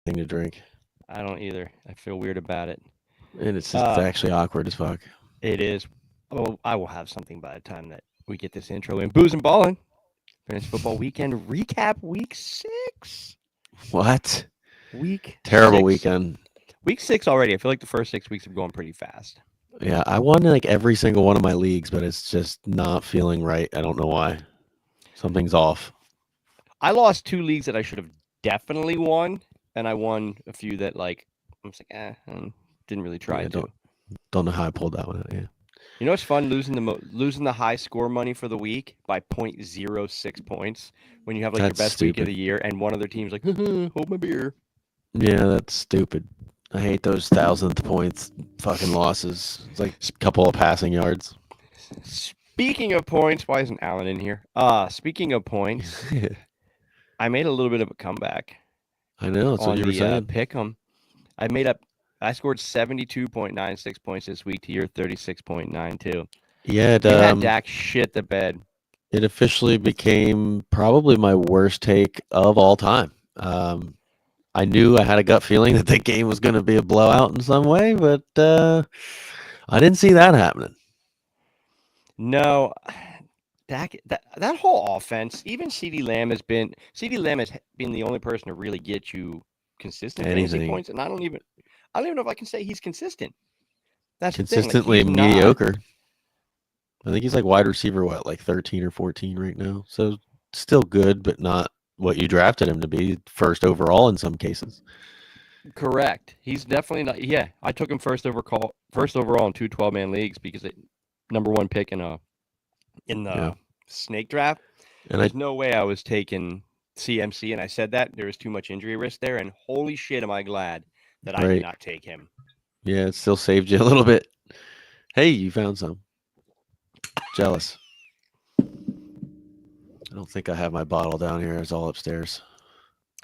anything to drink. I don't either. I feel weird about it. And it's just Uh, actually awkward as fuck. it is. Oh, I will have something by the time that we get this intro in. Booze and Ballin'. Fantasy Football Weekend recap week 6. What? Week Terrible 6. weekend. Week 6 already. I feel like the first 6 weeks have gone pretty fast. Yeah, I won like every single one of my leagues, but it's just not feeling right. I don't know why. Something's off. I lost 2 leagues that I should have definitely won, and I won a few that like I'm just like, and didn't really try Yeah, to. don't know how I pulled that one out. Yeah, You know, it's fun losing the high score money for the week by 0.06 points when you have like your that's best week of stupid. the year, and one other team's like, hold my beer. Yeah, that's stupid. I hate those thousandth points fucking losses. It's like a couple of passing yards. Speaking of points, why isn't Alan in here? Speaking of points, I made a little bit of a comeback I know, that's what on you were the saying. pick'em. I made up. I scored 72.96 points this week to your 36.92. Yeah, You had Dak shit the bed. it officially became probably my worst take of all time. I knew I had a gut feeling that the game was going to be a blowout in some way, but I didn't see that happening. No, Dak, that whole offense, even CeeDee Lamb has been the only person to really get you consistent fantasy Anything points, and I don't even know if I can say he's consistent. That's the thing. Like consistently he's not. mediocre. I think he's like wide receiver, what, like 13 or 14 right now. So still good, but not what you drafted him to be, first overall in some cases. Correct. He's definitely not. Yeah, I took him first overall in 2 12-man leagues because number one pick in Yeah. the snake draft. And I, There's no way I was taking CMC, and I said that there was too much injury risk there. And holy shit, am I glad that I did right. not take him. Yeah, it still saved you a little bit. Hey, you found some. Jealous. I don't think I have my bottle down here. It's all upstairs.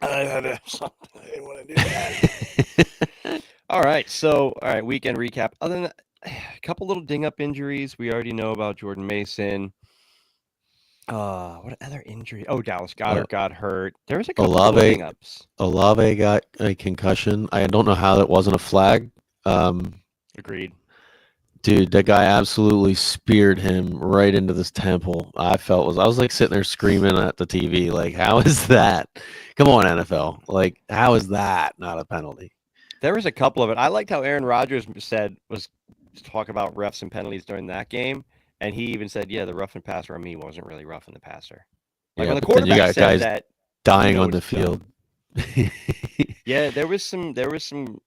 I had something. I didn't want to do that. All right, weekend recap. Other than that, a couple little ding up injuries. We already know about Jordan Mason. What other injury? Oh, Dallas uh, Goddard got hurt. There was a couple little Olave ding ups. Olave got a concussion. I don't know how that wasn't a flag. Um, Agreed. Dude, that guy absolutely speared him right into this temple. I was like sitting there screaming at the TV, like, how is that? Come on, NFL. Like, how is that not a penalty? There was a couple of it. I liked how Aaron Rodgers said was talk about refs and penalties during that game, and he even said, "Yeah, the roughing passer on me wasn't really roughing the passer." Like Yeah, when the but then you quarterback got says guys that, you dying know on the it's field. dumb. Yeah, there was some. There was some.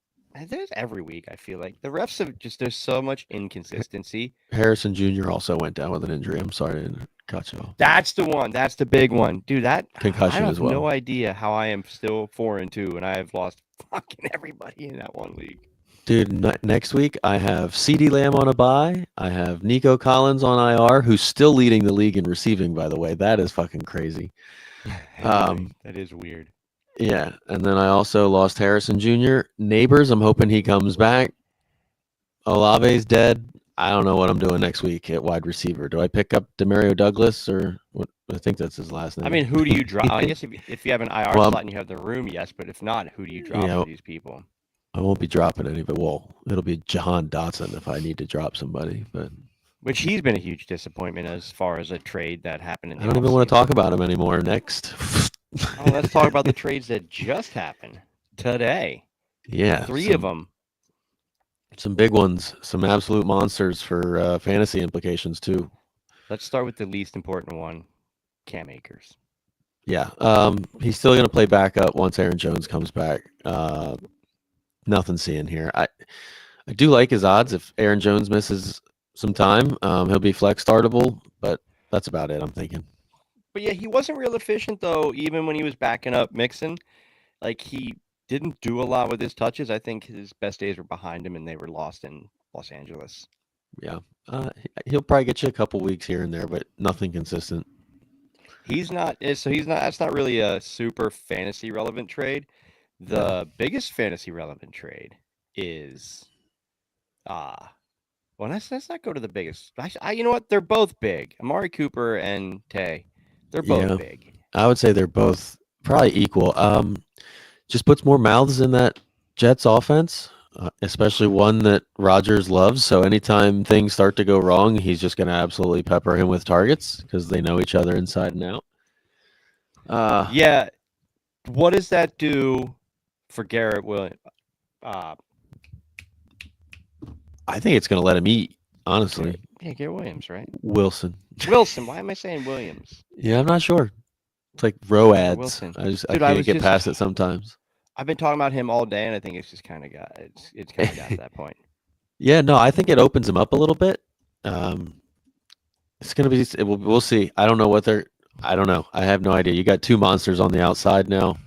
There's every week. I feel like the refs have just. There's so much inconsistency. Harrison Jr. also went down with an injury. I'm sorry to cut you off. That's the one. That's the big one, dude. That I Concussion have as no well. idea how I am still 4-2, and I have lost fucking everybody in that one league. Dude, next week I have CD Lamb on a bye. I have Nico Collins on IR, who's still leading the league in receiving, by the way. That is fucking crazy. Anyway, Um, that is weird. yeah, and then I also lost Harrison Jr. Neighbors, I'm hoping he comes back. Olave's dead. I don't know what I'm doing next week at wide receiver. Do I pick up Demario Douglas or what? I think that's his last I name. mean, who do you drop? I guess if you have an IR Well, slot and you have the room, yes. But if not, who do you drop yeah, for these people? I won't be dropping any, but well, it'll be Jahan Dotson if I need to drop somebody. But Which he's been a huge disappointment as far as a trade that happened in I the don't even want to talk offseason. about him anymore. Next. Oh, let's talk about the trades that just happened today. Yeah, 3 of them. some big ones, some absolute monsters for fantasy implications too. Let's start with the least important one, Cam Akers. Yeah, he's still going to play backup once Aaron Jones comes back. Nothing seeing here. I do like his odds. If Aaron Jones misses some time, he'll be flex startable, but that's about it. I'm thinking. But yeah, he wasn't real efficient though. Even when he was backing up Mixon, like he didn't do a lot with his touches. I think his best days were behind him, and they were lost in Los Angeles. Yeah, he'll probably get you a couple weeks here and there, but nothing consistent. He's not. So he's not. That's not really a super fantasy relevant trade. No. The biggest fantasy relevant trade is well, let's not go to the biggest. You know what? They're both big. Amari Cooper and Tay. They're both Yeah, big. I would say they're both probably equal. just puts more mouths in that Jets offense, especially one that Rodgers loves. So anytime things start to go wrong, he's just going to absolutely pepper him with targets because they know each other inside and out. Yeah. What does that do for Garrett Williams? I think it's going to let him eat, honestly. Garrett Williams, right? Wilson. Wilson. Why am I saying Williams? Yeah, I'm not sure. It's like row ads. Wilson. I can't get past it sometimes. I've been talking about him all day, and I think it's just kind of got it's kind of got to that point. Yeah, no, I think it opens him up a little bit. It's gonna be. We'll see. I don't know what they're. I don't know. I have no idea. You got two monsters on the outside now,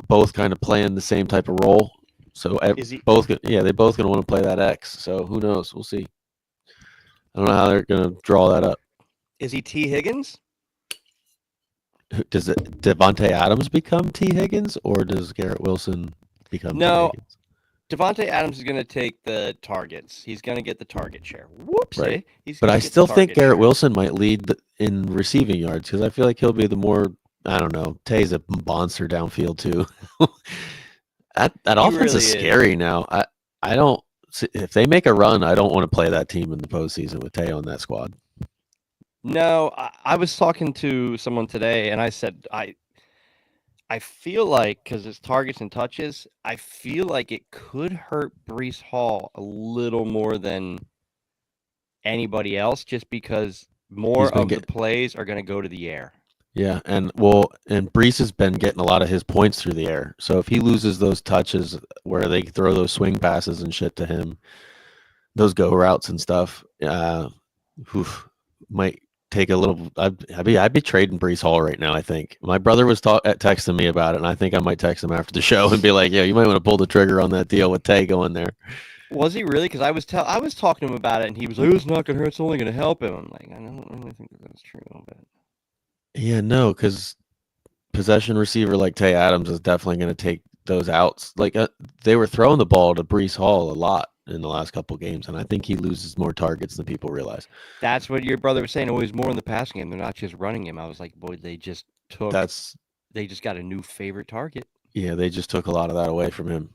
both kind of playing the same type of role. So both, yeah, they're both gonna want to play that X. So who knows? We'll see. I don't know how they're gonna draw that up. Is he T. Higgins? Does Devontae Adams become T. Higgins, or does Garrett Wilson become T. Higgins? Devontae Adams is going to take the targets. He's going to get the target share. Whoops! Right. But I still think Garrett Wilson might lead in receiving yards because I feel like he'll be the more. I don't know. Tay's a monster downfield too. that offense really is scary now. I don't. If they make a run, I don't want to play that team in the postseason with Tay on that squad. No, I was talking to someone today, and I said I feel like because it's targets and touches, I feel like it could hurt Breece Hall a little more than anybody else, just because more of the plays are going to go to the air. Yeah, and Breece has been getting a lot of his points through the air. So if he loses those touches where they throw those swing passes and shit to him, those go routes and stuff, might take a little. I'd be trading Breece Hall right now. I think my brother was texting me about it, and I think I might text him after the show and be like, "Yeah, you might want to pull the trigger on that deal with Tay going there." Was he really? Because I was talking to him about it, and he was like, "It's not going to hurt. It's only going to help him." I'm like, I don't really think that's true, but yeah, no, because possession receiver like Tay Adams is definitely going to take those outs. Like they were throwing the ball to Breece Hall a lot in the last couple games, and I think he loses more targets than people realize. That's what your brother was saying. Always more in the passing game. They're not just running him. I was like, boy, they just got a new favorite target. Yeah, they just took a lot of that away from him.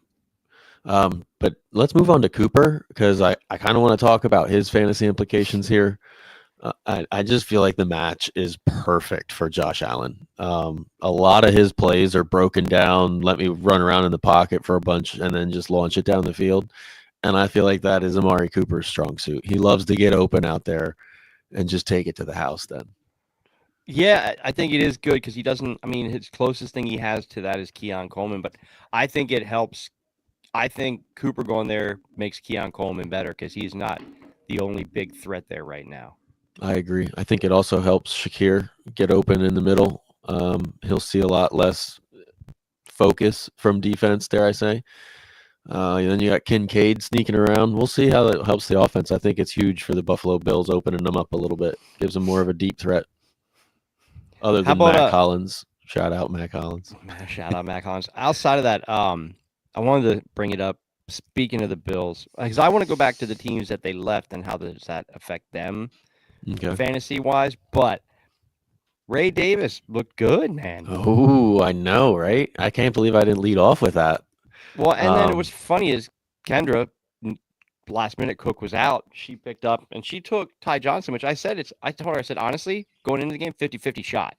But let's move on to Cooper because I kind of want to talk about his fantasy implications here. I just feel like the match is perfect for Josh Allen. A lot of his plays are broken down. Let me run around in the pocket for a bunch and then just launch it down the field. And I feel like that is Amari Cooper's strong suit. He loves to get open out there and just take it to the house then. Yeah, I think it is good because he doesn't – I mean, his closest thing he has to that is Keon Coleman, but I think it helps. I think Cooper going there makes Keon Coleman better because he's not the only big threat there right now. I agree. I think it also helps Shakir get open in the middle. He'll see a lot less focus from defense, dare I say. Then you got Kincaid sneaking around. We'll see how that helps the offense. I think it's huge for the Buffalo Bills, opening them up a little bit. Gives them more of a deep threat. Other than Matt Collins. Shout out Matt Collins. Shout out Matt Collins. Outside of that, I wanted to bring it up. Speaking of the Bills, because I want to go back to the teams that they left and how does that affect them fantasy-wise. But Ray Davis looked good, man. Oh, I know, right? I can't believe I didn't lead off with that. Well, and then what's funny is Kendra, last minute Cook was out. She picked up and she took Ty Johnson, which I told her, I said, honestly, going into the game, 50-50 shot.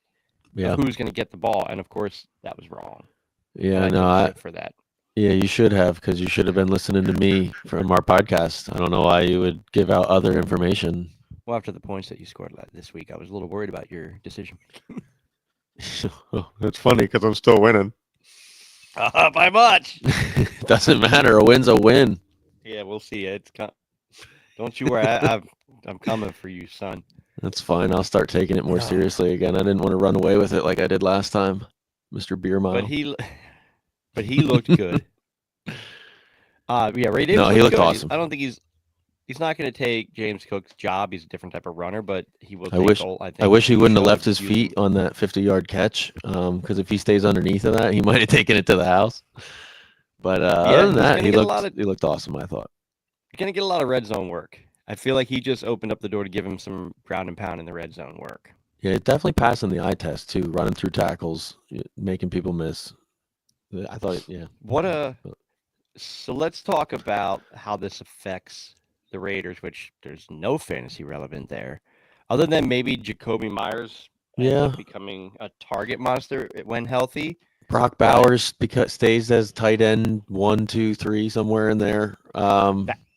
Yeah. Who's going to get the ball? And of course, that was wrong. Yeah, no, for that. Yeah, you should have, because you should have been listening to me from our podcast. I don't know why you would give out other information. Well, after the points that you scored this week, I was a little worried about your decision. It's funny because I'm still winning. By much. Doesn't matter. A win's a win. Yeah, we'll see. Don't you worry. I'm coming for you, son. That's fine. I'll start taking it more seriously again. I didn't want to run away with it like I did last time, Mr. Beer Mile. But he looked good. Yeah, Ray Davis. No, he looked awesome. I don't think he's not going to take James Cook's job. He's a different type of runner, but he will. I wish he wouldn't have left his feet on that 50-yard catch. Because if he stays underneath of that, he might have taken it to the house. But other than that, he looked awesome. I thought. You're going to get a lot of red zone work. I feel like he just opened up the door to give him some ground and pound in the red zone work. Yeah, definitely passing the eye test too, running through tackles, making people miss. I thought, yeah. So let's talk about how this affects the Raiders, which there's no fantasy relevant there, other than maybe Jacoby Myers ends Yeah. up becoming a target monster when healthy. Brock But Bowers stays as tight end 1, 2, 3, somewhere in there.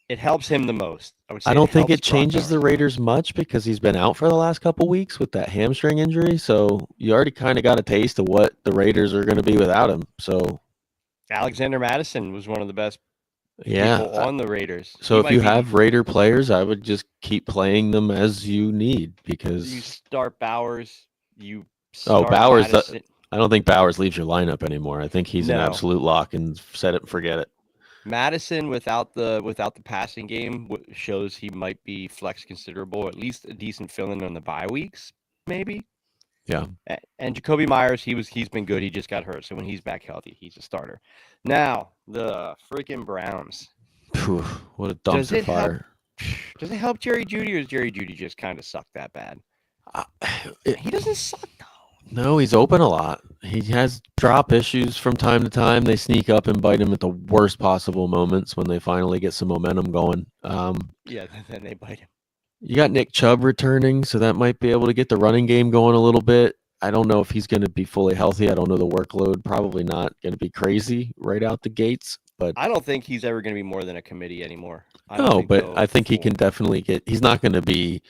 it helps him the most. I would I say it don't think helps it Brock changes the Bowers the most. Raiders much because he's been out for the last couple weeks with that hamstring injury. So you already kind of got a taste of what the Raiders are going to be without him. So Alexander Madison was one of the best yeah. people on the Raiders. So He if you might be. have Raider players, I would just keep playing them as you need You because start Bowers. You start Bowers. Madison. I don't think Bowers leaves your lineup anymore. I think he's an No. absolute lock and set it and forget it. Madison without the passing game shows he might be flex considerable, at least a decent fill-in on the bye weeks, maybe. Yeah. And Jacoby Myers, he's been good. He just got hurt, so when he's back healthy, he's a starter. Now the freaking Browns. Whew, what a dumpster fire! Does it help Jerry Jeudy, or does Jerry Jeudy just kind of suck that bad? He doesn't suck though. No, he's open a lot. He has drop issues from time to time. They sneak up and bite him at the worst possible moments when they finally get some momentum going. Yeah, then they bite him. You got Nick Chubb returning, so that might be able to get the running game going a little bit. I don't know if he's going to be fully healthy. I don't know the workload. Probably not going to be crazy right out the gates. But I don't think he's ever going to be more than a committee anymore. No, but I think he can definitely get. He's not going to be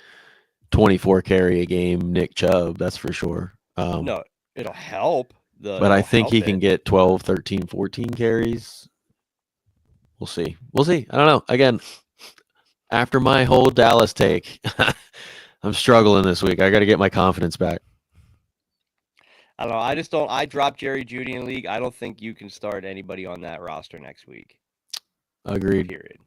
24 carry a game, Nick Chubb. That's for sure. No, it'll help. But I think he can get 12, 13, 14 carries. We'll see. We'll see. I don't know. Again, after my whole Dallas take, I'm struggling this week. I got to get my confidence back. I don't know. I just don't. I dropped Jerry Jeudy in league. I don't think you can start anybody on that roster next week. Agreed. Period.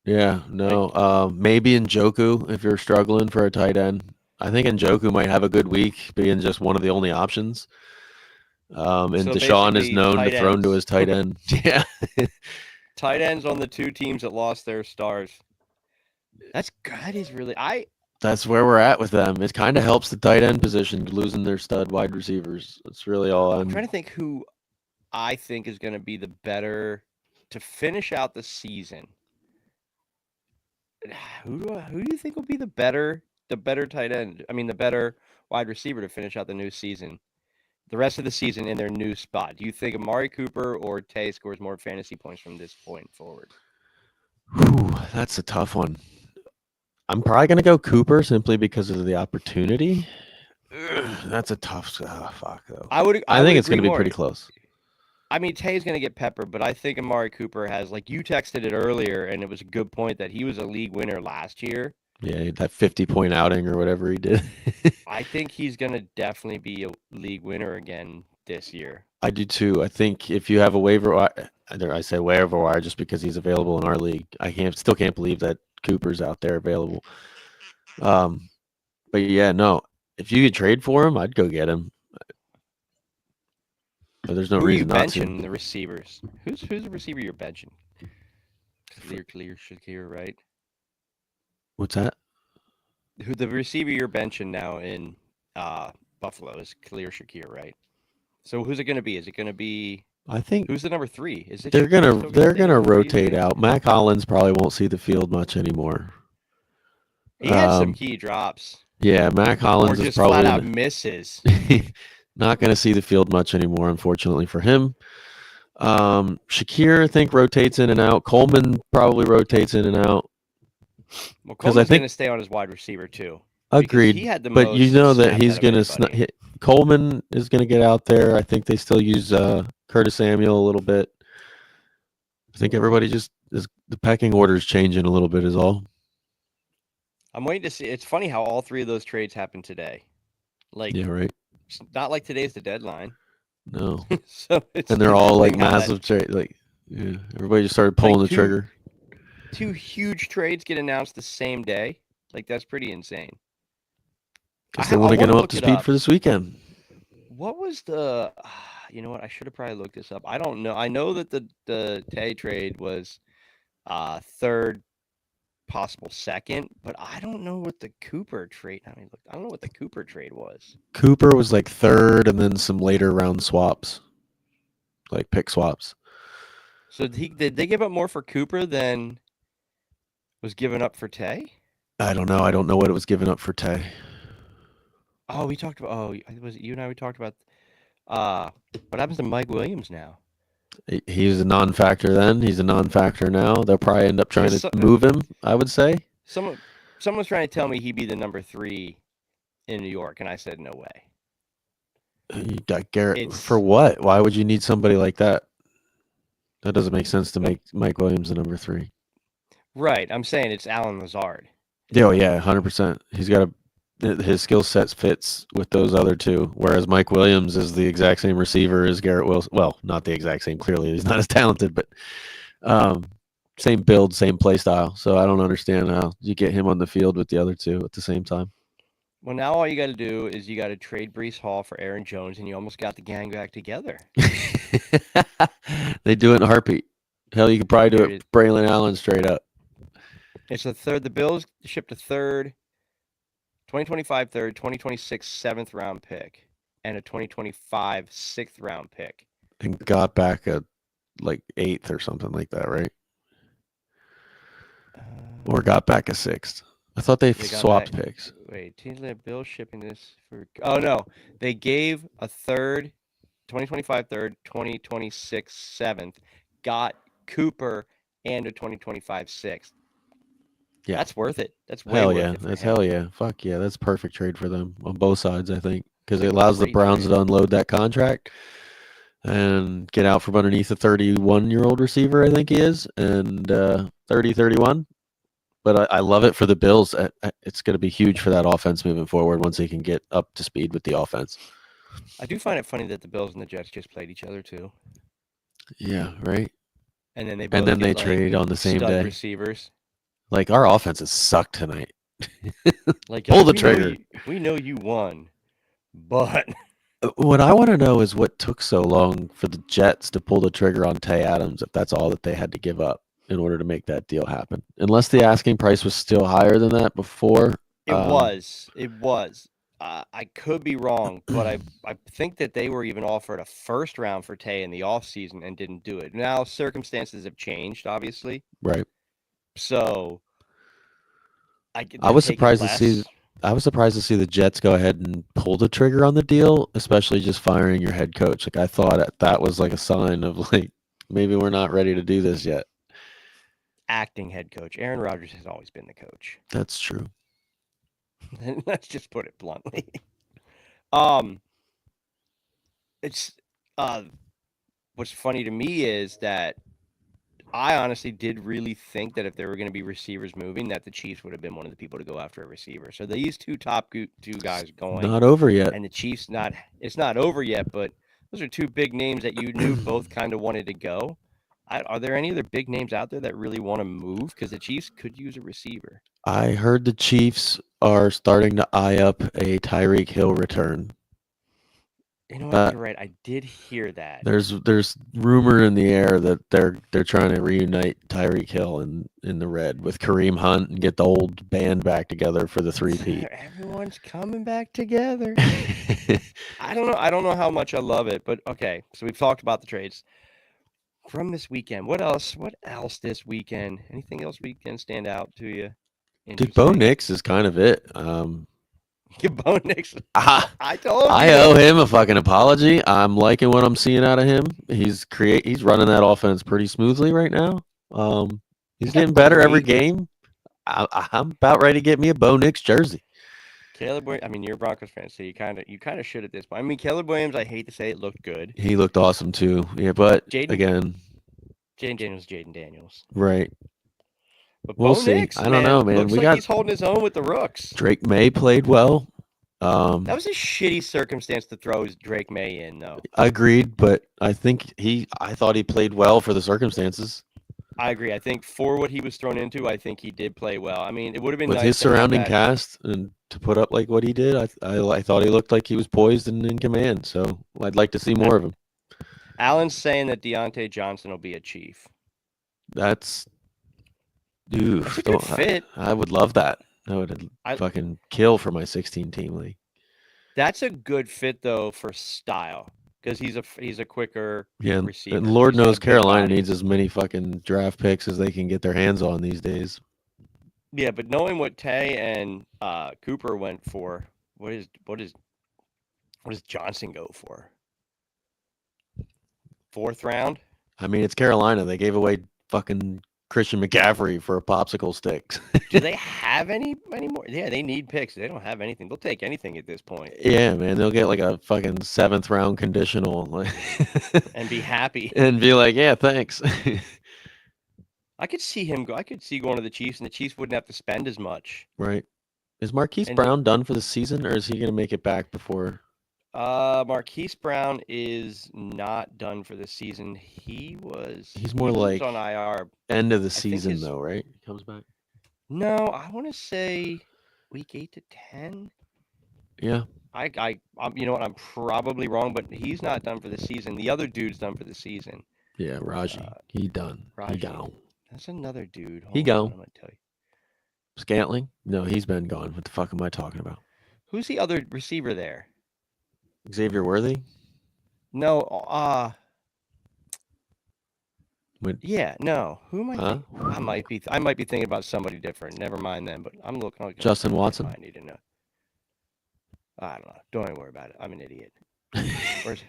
Yeah. No. Maybe Njoku if you're struggling for a tight end. I think Njoku might have a good week, being just one of the only options. And so Deshaun is known to throw to his tight end. Yeah. Tight ends on the two teams that lost their stars. That is really That's where we're at with them. It kind of helps the tight end position losing their stud wide receivers. That's really all I'm trying to think who I think is going to be the better to finish out the season. Who do you think will be the better tight end? I mean, the better wide receiver to finish out the new season, the rest of the season in their new spot. Do you think Amari Cooper or Tay scores more fantasy points from this point forward? Whew, that's a tough one. I'm probably going to go Cooper simply because of the opportunity. That's a tough fuck though. I think it's going to be pretty close. I mean, Tay's going to get peppered, but I think Amari Cooper has, like you texted it earlier, and it was a good point that he was a league winner last year. Yeah, that 50-point outing or whatever he did. I think he's going to definitely be a league winner again this year. I do too. I think if you have a waiver wire, I say waiver wire just because he's available in our league. I still can't believe that Cooper's out there available. But yeah, no. If you could trade for him, I'd go get him. But there's no reason not to. The receivers. Who's the receiver you're benching? Khalil Shakir, right? What's that? Who the receiver you're benching now in Buffalo is Khalil Shakir, right? So who's it going to be? Is it going to be? I think who's the number 3? Is it? They're gonna rotate out. Mac Hollins probably won't see the field much anymore. He had some key drops. Yeah, Mac Hollins is probably flat out misses. Not going to see the field much anymore, unfortunately for him. Shakir, I think, rotates in and out. Coleman probably rotates in and out. Well, Coleman's going to stay on his wide receiver too. Agreed. He had but you know that he's going to Coleman is going to get out there. I think they still use Curtis Samuel a little bit. I think everybody just is the pecking order is changing a little bit is all. I'm waiting to see. It's funny how all 3 of those trades happened today. Like, yeah, right. It's not like today's the deadline. No. So and they're all like massive trade. Like, yeah, everybody just started pulling the trigger. 2 huge trades get announced the same day. Like, that's pretty insane. Because they want to get them up to speed for this weekend. What was the? You know what? I should have probably looked this up. I don't know. I know that the Tay trade was 3rd, possible 2nd, but I don't know what the Cooper trade. I don't know what the Cooper trade was. Cooper was like 3rd, and then some later round swaps. like pick swaps. So did they give up more for Cooper than was given up for Tay? I don't know. I don't know what it was given up for Tay. Oh, we talked about. Oh, was it you and I? We talked about. What happens to Mike Williams now? He's a non-factor then. He's a non-factor now. They'll probably end up trying Because to move him, I would say. someone was trying to tell me he'd be the number 3 in New York, and I said no way. You got Garrett It's for what? Why would you need somebody like that? That doesn't make sense to make Mike Williams the number 3. right. I'm saying it's Alan Lazard. Oh yeah, 100%. He's got his skill sets fits with those other two. Whereas Mike Williams is the exact same receiver as Garrett Wilson. Well, not the exact same. Clearly, he's not as talented, but same build, same play style. So I don't understand how you get him on the field with the other two at the same time. Well, now all you got to do is you got to trade Brees Hall for Aaron Jones, and you almost got the gang back together. They do it in a heartbeat. Hell, you could probably do There it it is. Braylon Allen straight up. It's the third. The Bills shipped a third, 2025 third, 2026 7th round pick, and a 2025 6th round pick. And got back a like 8th or something like that, right? Or got back a 6th. I thought they They got swapped back- picks. Wait, Bill shipping this for. Oh no, they gave a third, 2025 third, 2026 7th, got Cooper and a 2025 6th. Yeah. That's worth it. That's way Hell worth yeah. it for That's him. hell yeah. Fuck yeah. That's perfect trade for them on both sides, I think, because it allows the Great Browns trade. to unload that contract and get out from underneath a 31-year-old receiver, I think he is, and 31. But I love it for the Bills. It's going to be huge for that offense moving forward once they can get up to speed with the offense. I do find it funny that the Bills and the Jets just played each other too, Yeah, right. and then they And then both they get, like, trade on the same stud day. receivers. Like our offense has sucked tonight. Like, Pull the we know trigger. we know you won, but What I want to know is what took so long for the Jets to pull the trigger on Tay Adams if that's all that they had to give up in order to make that deal happen. Unless the asking price was still higher than that before. it was. It was. I could be wrong, but I think that they were even offered a first round for Tay in the offseason and didn't do it. Now circumstances have changed, obviously. Right. So I was surprised to see the Jets go ahead and pull the trigger on the deal, especially just firing your head coach. Like I thought that was like a sign of like maybe we're not ready to do this yet. acting head coach. Aaron Rodgers has always been the coach. That's true. Let's just put it bluntly. It's what's funny to me is that I honestly did really think that if there were going to be receivers moving, that the Chiefs would have been one of the people to go after a receiver. So these two guys going, Not over yet. and the Chiefs it's not over yet, but those are two big names that you knew both kind of wanted to go. Are there any other big names out there that really want to move? Because the Chiefs could use a receiver. I heard the Chiefs are starting to eye up a Tyreek Hill return. You know what? You're right. I did hear that. There's rumor in the air that they're trying to reunite Tyreek Hill in the red with Kareem Hunt and get the old band back together for the 3-peat. Everyone's coming back together. I don't know how much I love it, but okay. So we've talked about the trades from this weekend. What else this weekend? Anything else weekend stand out to you? Dude, Bo Nix is kind of it. Bo Nix. I told you. I owe him a fucking apology. I'm liking what I'm seeing out of him. He's running that offense pretty smoothly right now. He's getting better every game. I'm about ready to get me a Bo Nix jersey. Caleb Williams, I mean, you're a Broncos fan, so you kind of should at this point. I mean, Caleb Williams, I hate to say it, looked good. He looked awesome too. Yeah, but Jaden Daniels. Right. But We'll Bo see. Nix, I don't know, man. Looks like he's holding his own with the Rooks. Drake May played well. That was a shitty circumstance to throw Drake May in, though. Agreed, but I think I thought he played well for the circumstances. I agree. I think for what he was thrown into, I think he did play well. I mean, it would have been with nice his to have surrounding that. cast and to put up like what he did. I thought he looked like he was poised and in command. So I'd like to see more of him. Allen's saying that Deontay Johnson will be a Chief. That's That's a good fit. I would love that. I would fucking kill for my 16-team league. That's a good fit, though, for style. because he's a quicker Yeah, receiver. and Lord He's got a knows big Carolina body. needs as many fucking draft picks as they can get their hands on these days. Yeah, but knowing what Tay and Cooper went for, what does Johnson go for? 4th round? I mean, it's Carolina. They gave away fucking Christian McCaffrey for a popsicle stick. Do they have any more? Yeah, they need picks. They don't have anything. They'll take anything at this point Yeah, man, they'll get like a fucking 7th round conditional, like, and be happy. and be like, yeah, thanks. I could see him go. I could see going to the Chiefs, and the Chiefs wouldn't have to spend as much. Right? Is Marquise And Brown done for the season, or is he gonna make it back before? Marquise Brown is not done for the season. He's more like on IR. End of the think season, his- though, right? He comes back. No, I want to say week 8 to 10. Yeah, You know what? I'm probably wrong, but he's not done for the season. The other dude's done for the season. yeah. Raji, he done. He Raji. gone. That's another dude. He Hold on, gone. I'm gonna tell you. Scantling? No, he's been gone. What the fuck am I talking about? Who's the other receiver there? Xavier Worthy? No, What? yeah, no. Who am I? Huh? I might be thinking about somebody different. Never mind then. But I'm looking. Justin Watson? I need to know. I don't know. Don't even worry about it. I'm an idiot. Where's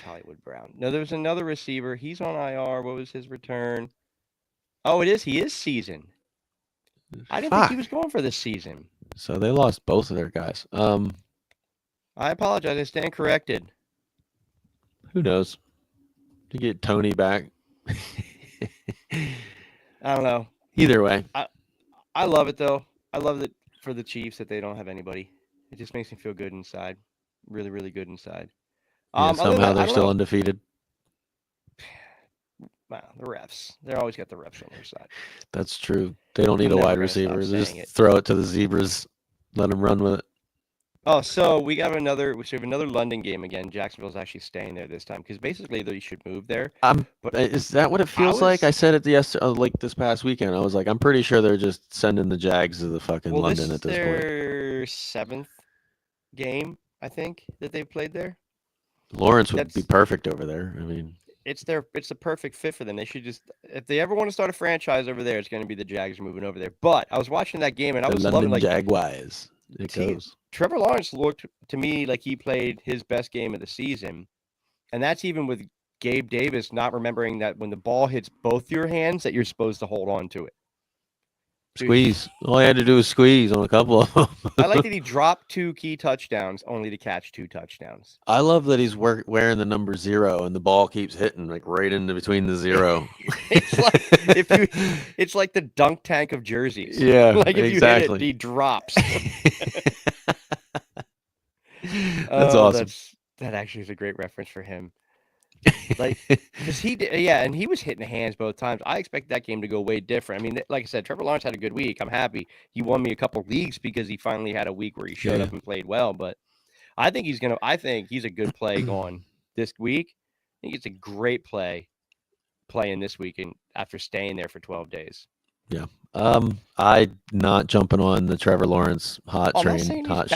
Hollywood Brown? No, there was another receiver. He's on IR. What was his return? Oh, it is. He is season. I didn't think he Fuck. was going for this season. So they lost both of their guys. I apologize. I stand corrected. Who knows? To get Tony back. I don't know. Either way, I love it though. I love it for the Chiefs that they don't have anybody. It just makes me feel good inside. Really, really good inside. yeah, Other than somehow that, I they're don't still know. undefeated. Wow, the refs. They're always got the refs on their side. That's true. They don't need I'm a never wide gonna stop receiver. They just saying it. throw it to the zebras, let them run with it. Oh, so we have another London game again. Jacksonville's actually staying there this time because basically they should move there. But Is that what it feels like? I said it like this past weekend. I was like, I'm pretty sure they're just sending the Jags to the fucking well, London this at is this point. their 7th game, I think, that they've played there. Lawrence would be That's- perfect over there. I mean, It's the perfect fit for them. They should just, if they ever want to start a franchise over there, it's going to be the Jags moving over there. But I was watching that game and I the was London loving like Jaguars. It See, goes. Trevor Lawrence looked to me like he played his best game of the season. And that's even with Gabe Davis not remembering that when the ball hits both your hands that you're supposed to hold on to it. Dude, Squeeze. All I had to do was squeeze on a couple of them. I like that he dropped 2 key touchdowns only to catch 2 touchdowns. I love that he's wearing the number 0 and the ball keeps hitting like right into between the 0. It's like it's like the dunk tank of jerseys. Yeah, Like if exactly. you hit it, he drops. That's awesome. That actually is a great reference for him. Like, because and he was hitting the hands both times. I expect that game to go way different. I mean, like I said, Trevor Lawrence had a good week. I'm happy. He won me a couple leagues because he finally had a week where he showed up and played well. But I think he's a good play going this week. I think it's a great playing this weekend after staying there for 12 days. Yeah. I not jumping on the Trevor Lawrence hot streak. Not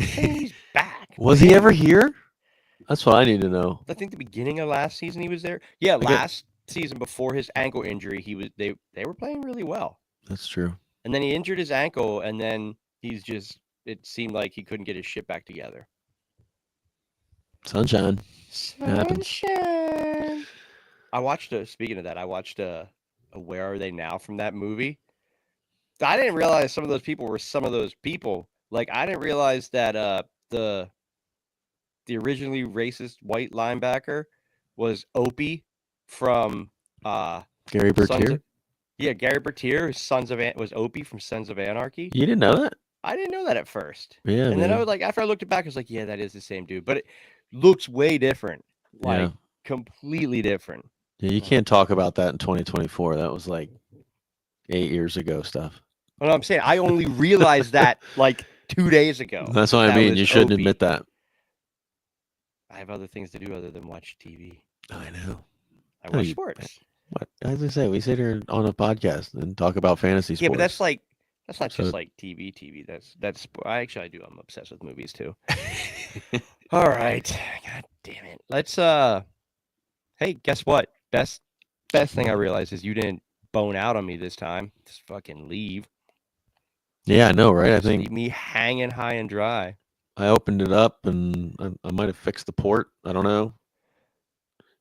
saying he's back. Was he ever here? That's what I need to know. I think the beginning of last season he was there. Yeah, last season before his ankle injury, they were playing really well. That's true. And then he injured his ankle, and then it seemed like he couldn't get his shit back together. Sunshine. Happens. Sunshine. Speaking of that, I watched Where Are They Now from that movie. I didn't realize some of those people were some of those people. Like, I didn't realize that the originally racist white linebacker was Opie from Gary Bertier. Gary Bertier, was Opie from Sons of Anarchy. You didn't know that? I didn't know that at first. Yeah. And then I was like, after I looked it back, I was like, yeah, that is the same dude. But it looks way different. Like completely different. Yeah, you can't talk about that in 2024. That was like 8 years ago stuff. Well, I'm saying I only realized that like 2 days ago. That's what I mean. You shouldn't Opie. admit that. I have other things to do other than watch TV. I know. I No, watch you- sports. What? As I say, we sit here on a podcast and talk about fantasy sports. Yeah, but that's not So- just like TV. I do. I'm obsessed with movies too. All right. God damn it. Let's hey, guess what? Best thing I realized is you didn't bone out on me this time. Just fucking leave. Yeah, I know, right? I Just think leave me hanging high and dry. I opened it up and I might have fixed the port. I don't know.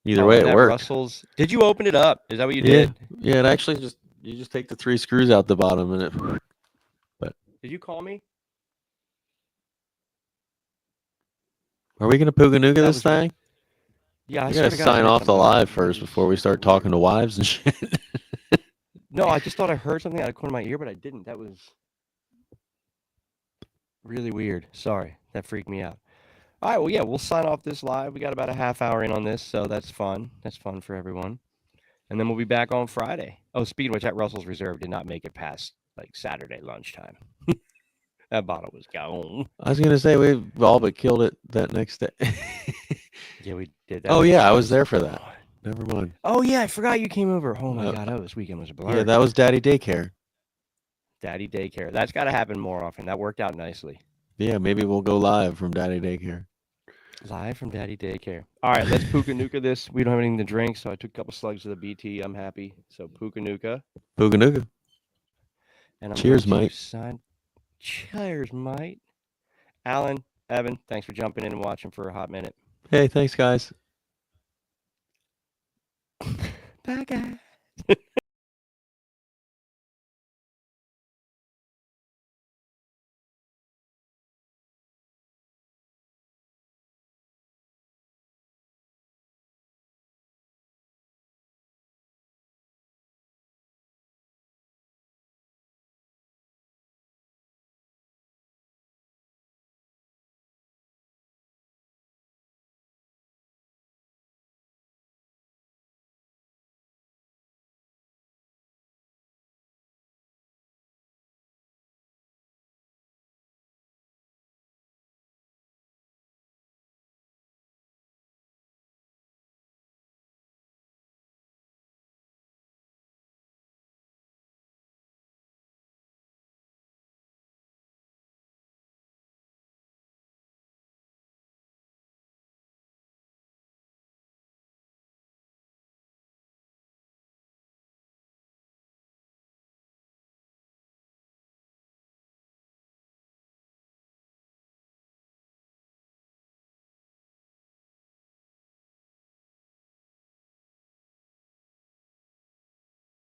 Either Oh, way, and it that worked. Russell's. Did you open it up? Is that what you Yeah, did? yeah. It actually just you just take the 3 screws out the bottom and it. But Did you call me? are we gonna Puganuga That this was thing? yeah. I We swear gotta to God, I sign heard off the something. That was live first really before we start super talking weird. to wives and shit. No, I just thought I heard something out of the corner of my ear, but I didn't. That was really weird. Sorry, that freaked me out. All right, well, yeah, we'll sign off this live. We got about a half hour in on this, so that's fun. That's fun for everyone. And then we'll be back on Friday. Oh, speaking of which, that Russell's Reserve did not make it past like Saturday lunchtime. That bottle was gone. I was gonna say we all but killed it that next day. Yeah, we did. Oh yeah, I was there for that. Never mind. Oh yeah, I forgot you came over. Oh my Uh, God, oh, this weekend was a yeah, blur. that was Daddy Daycare. Daddy daycare. That's got to happen more often. That worked out nicely. Yeah, maybe we'll go live from Daddy Daycare. Live from Daddy daycare. All right, let's Puka Nuka this. We don't have anything to drink, so I took a couple slugs of the BT. I'm happy. So Puka Nuka. Puganuga. And I'm Cheers, going to mate. sign. Cheers, mate. Alan, Evan, thanks for jumping in and watching for a hot minute. Hey, thanks, guys. Bye, guys.